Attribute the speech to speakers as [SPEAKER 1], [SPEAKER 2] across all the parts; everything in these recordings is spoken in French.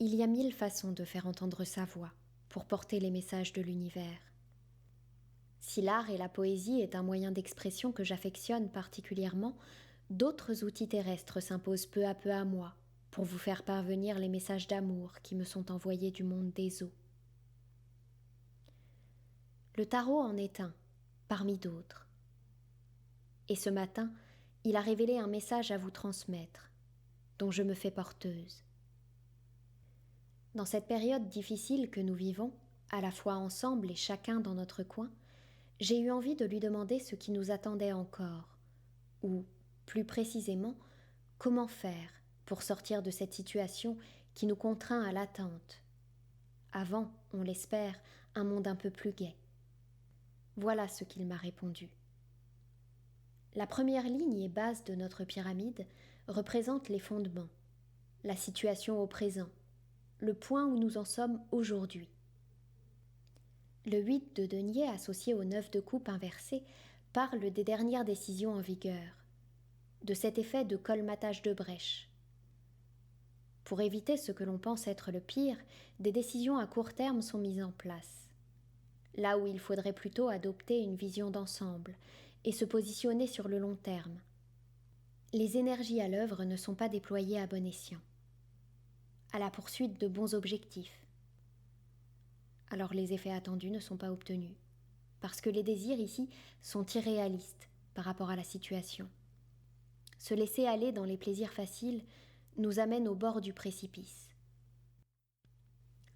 [SPEAKER 1] Il y a 1000 façons de faire entendre sa voix pour porter les messages de l'univers. Si l'art et la poésie est un moyen d'expression que j'affectionne particulièrement, d'autres outils terrestres s'imposent peu à moi pour vous faire parvenir les messages d'amour qui me sont envoyés du monde des eaux. Le tarot en est un, parmi d'autres. Et ce matin, il a révélé un message à vous transmettre, dont je me fais porteuse. Dans cette période difficile que nous vivons, à la fois ensemble et chacun dans notre coin, j'ai eu envie de lui demander ce qui nous attendait encore, ou, plus précisément, comment faire pour sortir de cette situation qui nous contraint à l'attente. Avant, on l'espère, un monde un peu plus gai. Voilà ce qu'il m'a répondu. La première ligne et base de notre pyramide représente les fondements, la situation au présent, le point où nous en sommes aujourd'hui. Le 8 de denier associé au 9 de coupe inversé parle des dernières décisions en vigueur, de cet effet de colmatage de brèche. Pour éviter ce que l'on pense être le pire, des décisions à court terme sont mises en place. Là où il faudrait plutôt adopter une vision d'ensemble et se positionner sur le long terme. Les énergies à l'œuvre ne sont pas déployées à bon escient, à la poursuite de bons objectifs. Alors les effets attendus ne sont pas obtenus, parce que les désirs ici sont irréalistes par rapport à la situation. Se laisser aller dans les plaisirs faciles nous amène au bord du précipice.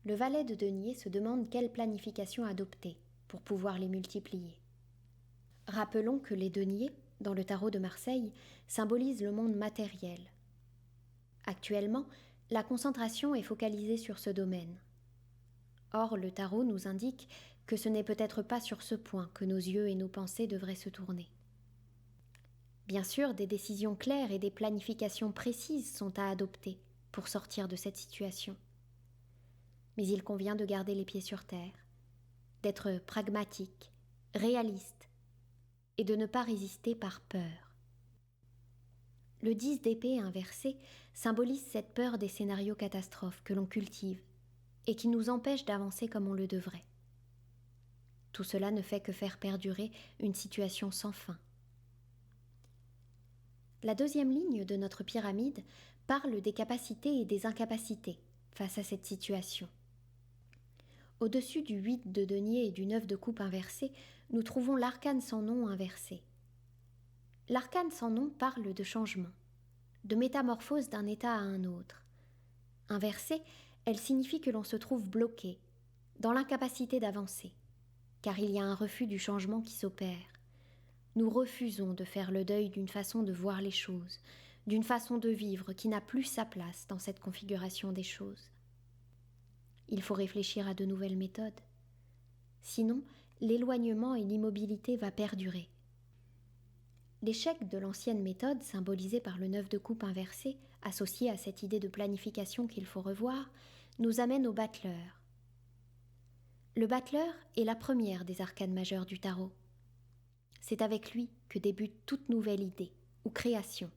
[SPEAKER 1] Le valet de denier se demande quelle planification adopter pour pouvoir les multiplier. Rappelons que les deniers, dans le tarot de Marseille, symbolisent le monde matériel. Actuellement, la concentration est focalisée sur ce domaine. Or, le tarot nous indique que ce n'est peut-être pas sur ce point que nos yeux et nos pensées devraient se tourner. Bien sûr, des décisions claires et des planifications précises sont à adopter pour sortir de cette situation. Mais il convient de garder les pieds sur terre, d'être pragmatique, réaliste, et de ne pas résister par peur. Le 10 d'épée inversé symbolise cette peur des scénarios catastrophes que l'on cultive et qui nous empêche d'avancer comme on le devrait. Tout cela ne fait que faire perdurer une situation sans fin. La deuxième ligne de notre pyramide parle des capacités et des incapacités face à cette situation. Au-dessus du 8 de denier et du 9 de coupe inversé, nous trouvons l'arcane sans nom inversé. L'arcane sans nom parle de changement, de métamorphose d'un état à un autre. Inversée, elle signifie que l'on se trouve bloqué, dans l'incapacité d'avancer, car il y a un refus du changement qui s'opère. Nous refusons de faire le deuil d'une façon de voir les choses, d'une façon de vivre qui n'a plus sa place dans cette configuration des choses. Il faut réfléchir à de nouvelles méthodes. Sinon, l'éloignement et l'immobilité va perdurer. L'échec de l'ancienne méthode, symbolisée par le 9 de coupe inversé, associé à cette idée de planification qu'il faut revoir, nous amène au battleur. Le battleur est la première des arcanes majeures du tarot. C'est avec lui que débute toute nouvelle idée ou création.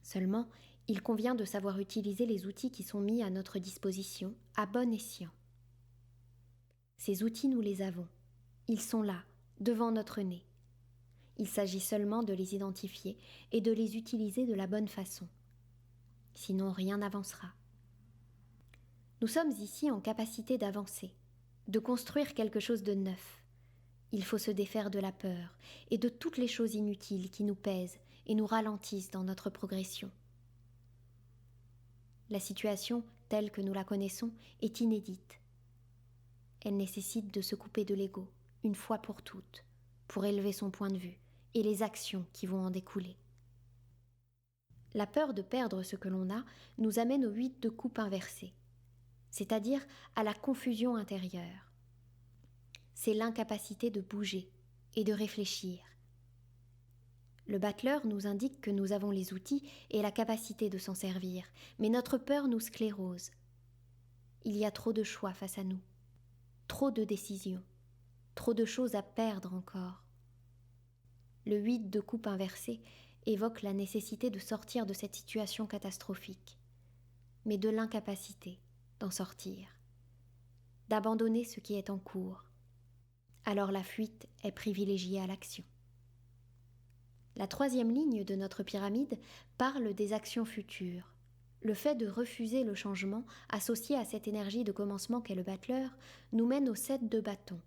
[SPEAKER 1] Seulement, il convient de savoir utiliser les outils qui sont mis à notre disposition à bon escient. Ces outils, nous les avons. Ils sont là, devant notre nez. Il s'agit seulement de les identifier et de les utiliser de la bonne façon. Sinon, rien n'avancera. Nous sommes ici en capacité d'avancer, de construire quelque chose de neuf. Il faut se défaire de la peur et de toutes les choses inutiles qui nous pèsent et nous ralentissent dans notre progression. La situation, telle que nous la connaissons, est inédite. Elle nécessite de se couper de l'ego, une fois pour toutes, pour élever son point de vue et les actions qui vont en découler. La peur de perdre ce que l'on a nous amène au 8 de coupe inversé, c'est-à-dire à la confusion intérieure. C'est l'incapacité de bouger et de réfléchir. Le battleur nous indique que nous avons les outils et la capacité de s'en servir, mais notre peur nous sclérose. Il y a trop de choix face à nous, trop de décisions, trop de choses à perdre encore. Le 8 de coupe inversé évoque la nécessité de sortir de cette situation catastrophique, mais de l'incapacité d'en sortir, d'abandonner ce qui est en cours. Alors la fuite est privilégiée à l'action. La troisième ligne de notre pyramide parle des actions futures. Le fait de refuser le changement, associé à cette énergie de commencement qu'est le battleur, nous mène au 7 de bâton.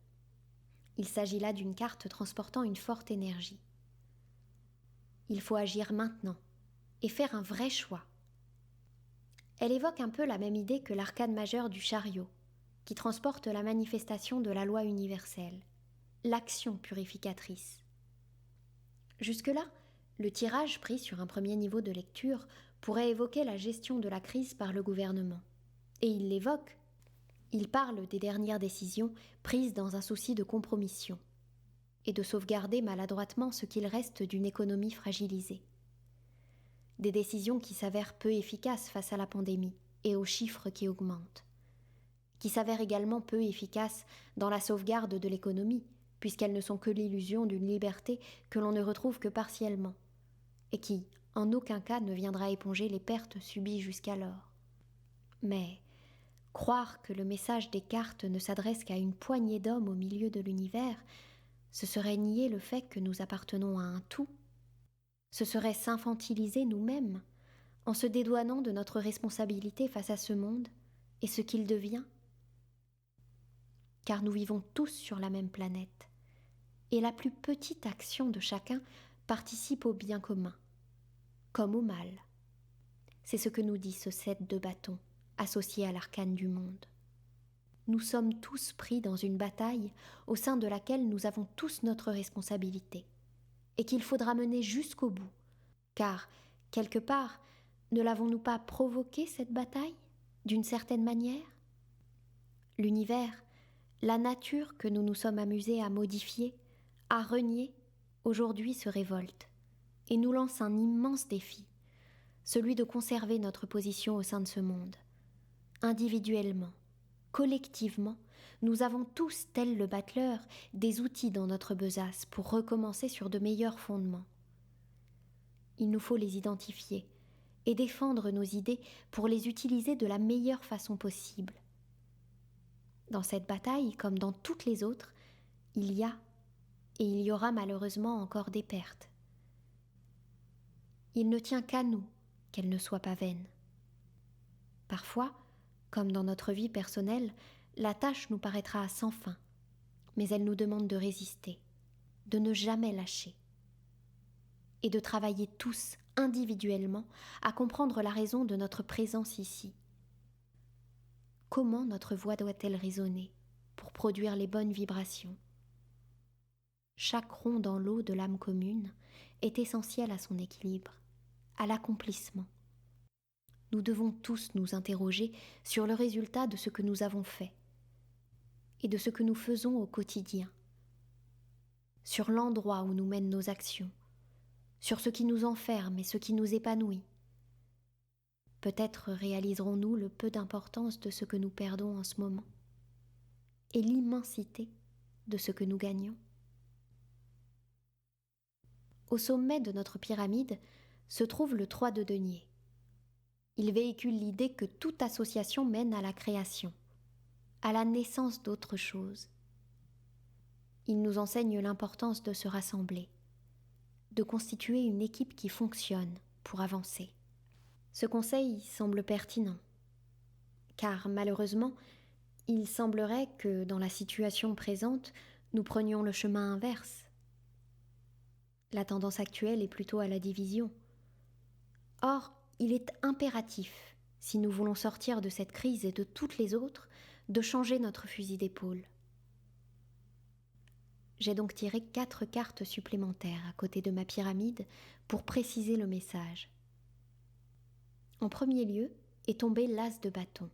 [SPEAKER 1] Il s'agit là d'une carte transportant une forte énergie. Il faut agir maintenant et faire un vrai choix. Elle évoque un peu la même idée que l'arcane majeure du chariot, qui transporte la manifestation de la loi universelle, l'action purificatrice. Jusque-là, le tirage pris sur un premier niveau de lecture pourrait évoquer la gestion de la crise par le gouvernement. Et il l'évoque. Il parle des dernières décisions prises dans un souci de compromission et de sauvegarder maladroitement ce qu'il reste d'une économie fragilisée. Des décisions qui s'avèrent peu efficaces face à la pandémie et aux chiffres qui augmentent, qui s'avèrent également peu efficaces dans la sauvegarde de l'économie, puisqu'elles ne sont que l'illusion d'une liberté que l'on ne retrouve que partiellement, et qui, en aucun cas, ne viendra éponger les pertes subies jusqu'alors. Mais croire que le message des cartes ne s'adresse qu'à une poignée d'hommes au milieu de l'univers, ce serait nier le fait que nous appartenons à un tout. Ce serait s'infantiliser nous-mêmes, en se dédouanant de notre responsabilité face à ce monde et ce qu'il devient. Car nous vivons tous sur la même planète, et la plus petite action de chacun participe au bien commun, comme au mal. C'est ce que nous dit ce 7 de bâton, associé à l'arcane du monde. Nous sommes tous pris dans une bataille au sein de laquelle nous avons tous notre responsabilité, et qu'il faudra mener jusqu'au bout, car, quelque part, ne l'avons-nous pas provoqué cette bataille, d'une certaine manière ? L'univers, la nature que nous nous sommes amusés à modifier, à renier, aujourd'hui se révolte, et nous lance un immense défi, celui de conserver notre position au sein de ce monde. Individuellement, collectivement, nous avons tous, tel le battleur, des outils dans notre besace pour recommencer sur de meilleurs fondements. Il nous faut les identifier et défendre nos idées pour les utiliser de la meilleure façon possible. Dans cette bataille, comme dans toutes les autres, il y a et il y aura malheureusement encore des pertes. Il ne tient qu'à nous qu'elles ne soient pas vaines. Parfois, comme dans notre vie personnelle, la tâche nous paraîtra sans fin, mais elle nous demande de résister, de ne jamais lâcher, et de travailler tous individuellement à comprendre la raison de notre présence ici. Comment notre voix doit-elle résonner pour produire les bonnes vibrations ? Chaque rond dans l'eau de l'âme commune est essentiel à son équilibre, à l'accomplissement. Nous devons tous nous interroger sur le résultat de ce que nous avons fait et de ce que nous faisons au quotidien, sur l'endroit où nous mènent nos actions, sur ce qui nous enferme et ce qui nous épanouit. Peut-être réaliserons-nous le peu d'importance de ce que nous perdons en ce moment et l'immensité de ce que nous gagnons. Au sommet de notre pyramide se trouve le 3 de denier. Il véhicule l'idée que toute association mène à la création, à la naissance d'autre chose. Il nous enseigne l'importance de se rassembler, de constituer une équipe qui fonctionne pour avancer. Ce conseil semble pertinent, car malheureusement, il semblerait que dans la situation présente, nous prenions le chemin inverse. La tendance actuelle est plutôt à la division. Or, il est impératif, si nous voulons sortir de cette crise et de toutes les autres, de changer notre fusil d'épaule. J'ai donc tiré 4 cartes supplémentaires à côté de ma pyramide pour préciser le message. En premier lieu est tombé l'as de bâton,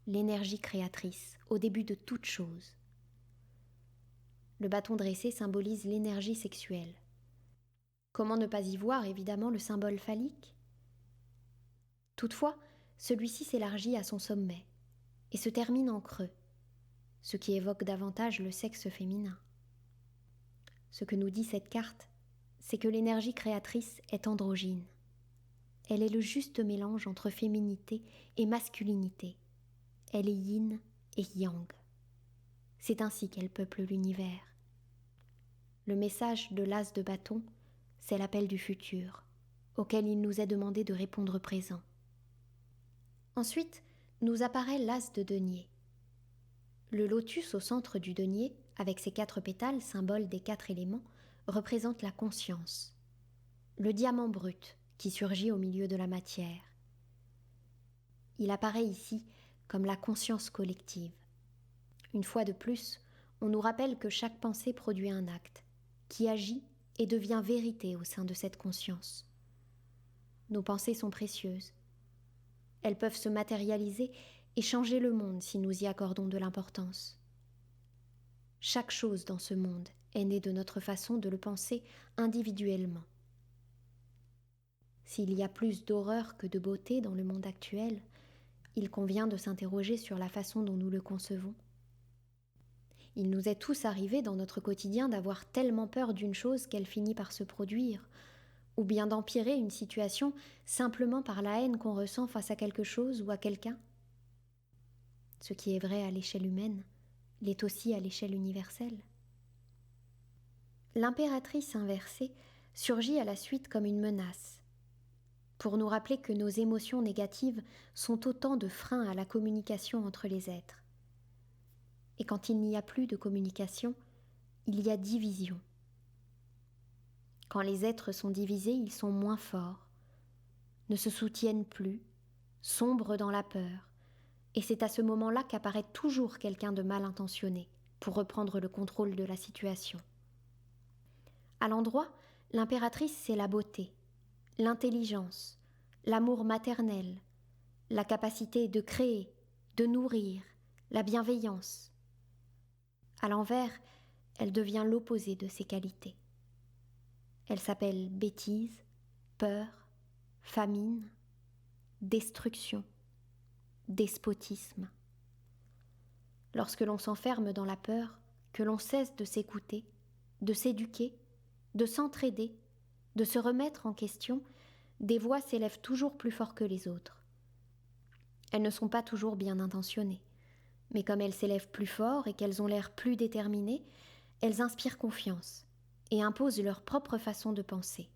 [SPEAKER 1] l'énergie créatrice au début de toute chose. Le bâton dressé symbolise l'énergie sexuelle. Comment ne pas y voir évidemment le symbole phallique ? Toutefois, celui-ci s'élargit à son sommet et se termine en creux, ce qui évoque davantage le sexe féminin. Ce que nous dit cette carte, c'est que l'énergie créatrice est androgyne. elle est le juste mélange entre féminité et masculinité. Elle est yin et yang. C'est ainsi qu'elle peuple l'univers. Le message de l'as de bâton, c'est l'appel du futur, auquel il nous est demandé de répondre présent. Ensuite, nous apparaît l'as de denier. Le lotus au centre du denier, avec ses 4 pétales, symbole des 4 éléments, représente la conscience. Le diamant brut qui surgit au milieu de la matière. Il apparaît ici comme la conscience collective. Une fois de plus, on nous rappelle que chaque pensée produit un acte, qui agit et devient vérité au sein de cette conscience. Nos pensées sont précieuses. Elles peuvent se matérialiser et changer le monde si nous y accordons de l'importance. Chaque chose dans ce monde est née de notre façon de le penser individuellement. S'il y a plus d'horreur que de beauté dans le monde actuel, il convient de s'interroger sur la façon dont nous le concevons. Il nous est tous arrivé dans notre quotidien d'avoir tellement peur d'une chose qu'elle finit par se produire, ou bien d'empirer une situation simplement par la haine qu'on ressent face à quelque chose ou à quelqu'un. Ce qui est vrai à l'échelle humaine l'est aussi à l'échelle universelle. L'impératrice inversée surgit à la suite comme une menace, pour nous rappeler que nos émotions négatives sont autant de freins à la communication entre les êtres. Et quand il n'y a plus de communication, il y a division. Quand les êtres sont divisés, ils sont moins forts, ne se soutiennent plus, sombrent dans la peur, et c'est à ce moment-là qu'apparaît toujours quelqu'un de mal intentionné pour reprendre le contrôle de la situation. À l'endroit, l'impératrice, c'est la beauté, l'intelligence, l'amour maternel, la capacité de créer, de nourrir, la bienveillance. À l'envers, elle devient l'opposé de ces qualités. Elle s'appelle bêtise, peur, famine, destruction, despotisme. Lorsque l'on s'enferme dans la peur, que l'on cesse de s'écouter, de s'éduquer, de s'entraider, de se remettre en question, des voix s'élèvent toujours plus fort que les autres. Elles ne sont pas toujours bien intentionnées, mais comme elles s'élèvent plus fort et qu'elles ont l'air plus déterminées, elles inspirent confiance et imposent leur propre façon de penser.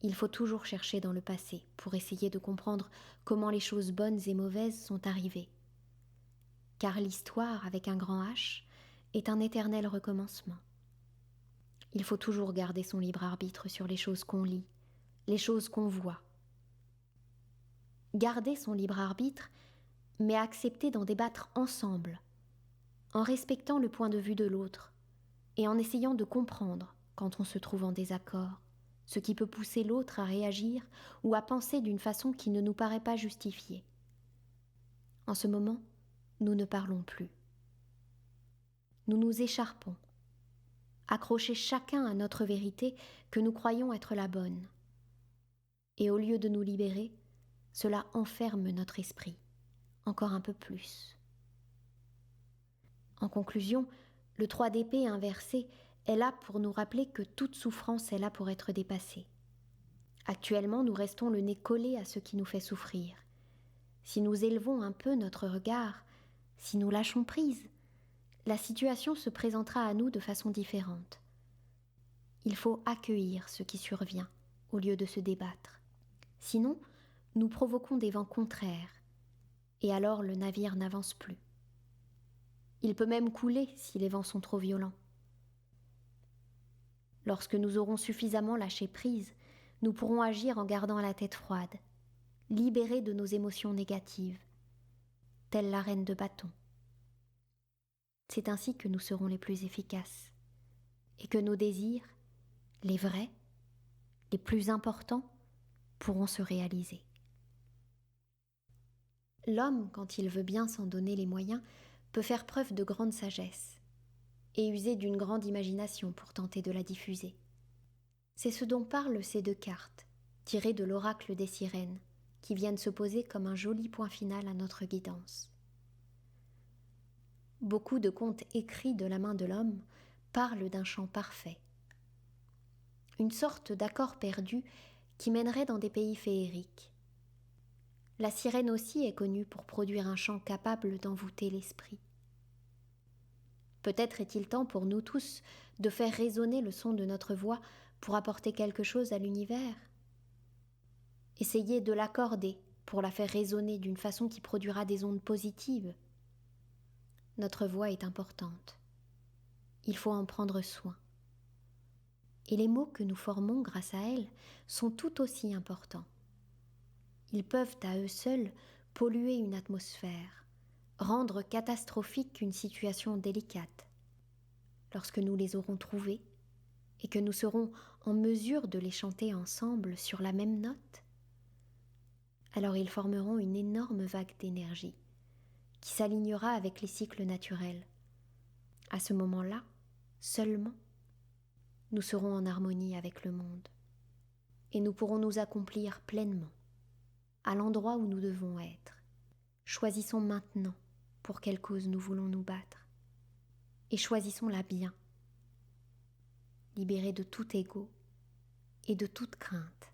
[SPEAKER 1] Il faut toujours chercher dans le passé pour essayer de comprendre comment les choses bonnes et mauvaises sont arrivées. Car l'histoire, avec un grand H, est un éternel recommencement. Il faut toujours garder son libre arbitre sur les choses qu'on lit, les choses qu'on voit. Garder son libre arbitre, mais accepter d'en débattre ensemble, en respectant le point de vue de l'autre et en essayant de comprendre quand on se trouve en désaccord, ce qui peut pousser l'autre à réagir ou à penser d'une façon qui ne nous paraît pas justifiée. En ce moment, nous ne parlons plus. Nous nous écharpons, accrochés chacun à notre vérité que nous croyons être la bonne. Et au lieu de nous libérer, cela enferme notre esprit, encore un peu plus. En conclusion, le 3 d'épée inversé est là pour nous rappeler que toute souffrance est là pour être dépassée. Actuellement, nous restons le nez collé à ce qui nous fait souffrir. Si nous élevons un peu notre regard, si nous lâchons prise, la situation se présentera à nous de façon différente. Il faut accueillir ce qui survient au lieu de se débattre. Sinon, nous provoquons des vents contraires, et alors le navire n'avance plus. Il peut même couler si les vents sont trop violents. Lorsque nous aurons suffisamment lâché prise, nous pourrons agir en gardant la tête froide, libérés de nos émotions négatives, telle la reine de bâton. C'est ainsi que nous serons les plus efficaces, et que nos désirs, les vrais, les plus importants, pourront se réaliser. L'homme, quand il veut bien s'en donner les moyens, peut faire preuve de grande sagesse et user d'une grande imagination pour tenter de la diffuser. C'est ce dont parlent ces 2 cartes, tirées de l'oracle des sirènes, qui viennent se poser comme un joli point final à notre guidance. Beaucoup de contes écrits de la main de l'homme parlent d'un chant parfait. Une sorte d'accord perdu qui mènerait dans des pays féeriques. La sirène aussi est connue pour produire un chant capable d'envoûter l'esprit. Peut-être est-il temps pour nous tous de faire résonner le son de notre voix pour apporter quelque chose à l'univers. Essayez de l'accorder pour la faire résonner d'une façon qui produira des ondes positives. Notre voix est importante. Il faut en prendre soin. Et les mots que nous formons grâce à elle sont tout aussi importants. Ils peuvent à eux seuls polluer une atmosphère, rendre catastrophique une situation délicate. Lorsque nous les aurons trouvés et que nous serons en mesure de les chanter ensemble sur la même note, alors ils formeront une énorme vague d'énergie qui s'alignera avec les cycles naturels. À ce moment-là, seulement, nous serons en harmonie avec le monde et nous pourrons nous accomplir pleinement à l'endroit où nous devons être. Choisissons maintenant pour quelle cause nous voulons nous battre et choisissons-la bien, libérés de tout ego et de toute crainte.